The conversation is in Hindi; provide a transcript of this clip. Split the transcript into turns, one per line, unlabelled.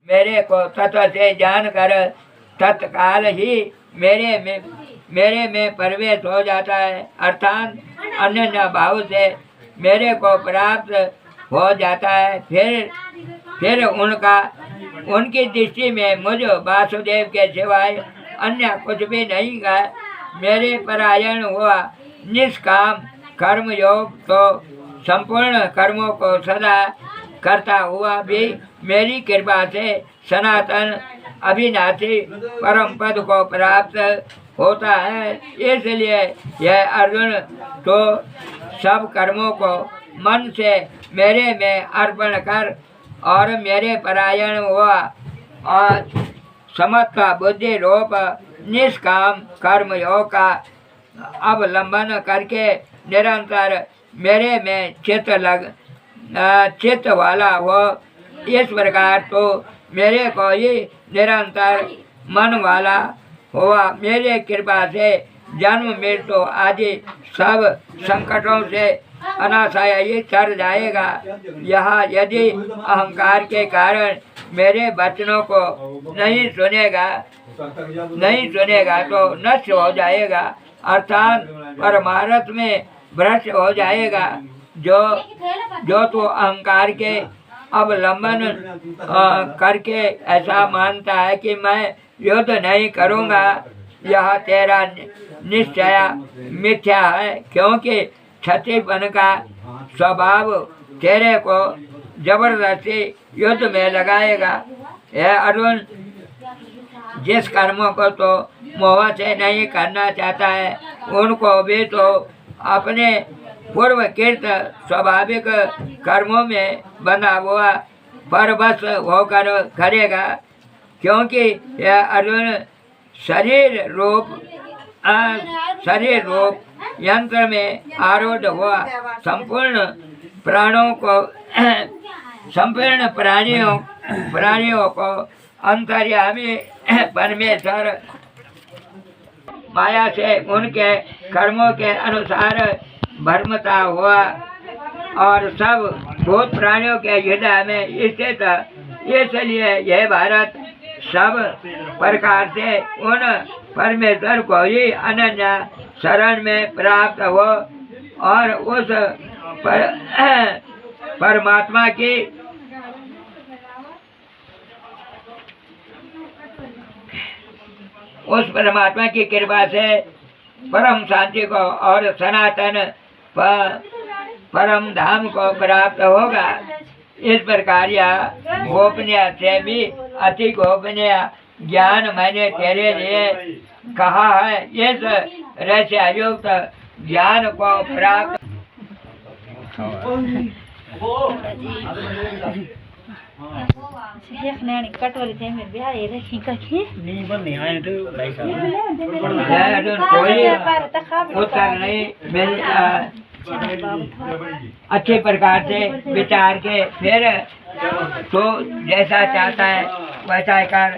मेरे को तत्व से जानकर तत्काल ही मेरे में प्रवेश हो जाता है, अर्थात अन्य भाव से मेरे को प्राप्त हो जाता है। फिर उनकी दृष्टि में मुझ वासुदेव के सिवाय अन्य कुछ भी नहीं है। मेरे परायण हुआ निष्काम कर्म योग तो संपूर्ण कर्मों को सदा करता हुआ भी मेरी कृपा से सनातन अविनाशी परम पद को प्राप्त होता है। इसलिए यह अर्जुन तो सब कर्मों को मन से मेरे में अर्पण कर और मेरे परायण हुआ और समत्व बुद्धि रूप निष्काम कर्म योग का अवलंबन करके निरंतर मेरे में चित्त वाला हो। इस प्रकार तो मेरे को ही निरंतर मन वाला हुआ। मेरे कृपा से जन्म मृत्यु आदि सब संकटों से अनायास चढ़ जाएगा। यह यदि अहंकार के कारण मेरे वचनों को नहीं सुनेगा तो नष्ट हो जाएगा, अर्थात परमार्थ में भ्रष्ट हो जाएगा। जो तो अहंकार के अवलंबन करके ऐसा मानता है कि मैं युद्ध नहीं करूँगा, यह तेरा निश्चय मिथ्या है, क्योंकि क्षत्रियपन का स्वभाव तेरे को जबरदस्ती युद्ध में लगाएगा। यह अर्जुन, जिस कर्मों को तो मोह से नहीं करना चाहता है, उनको भी तो अपने पूर्वकृत स्वाभाविक कर्मों में बंधा हुआ परवश होकर करेगा, क्योंकि यह अर्जुन शरीर रूप यंत्र में आरूढ़ हुआ संपूर्ण प्राणियों को अंतर्यामी परमेश्वर माया से उनके कर्मों के अनुसार भ्रमता हुआ और सब भूत प्राणियों के हृदय में स्थित। इसलिए यह भारत सब प्रकार से उन परमेश्वर को ही अनन्य शरण में प्राप्त हो और उस परमात्मा की कृपा से परम शांति को और सनातन परम धाम को प्राप्त होगा। इस प्रकार यह गोपनीय से भी अति गोपनीय ज्ञान मैंने तेरे लिए कहा है। इस रहस्ययुक्त ज्ञान को प्राप्त
कटोरी थे में बिहार रखी कखी
नहीं बनी आए तो भाई साहब कोई उत्तर नहीं मिल अच्छे प्रकार से विचार के फिर तो जैसा चाहता है वैसा कर।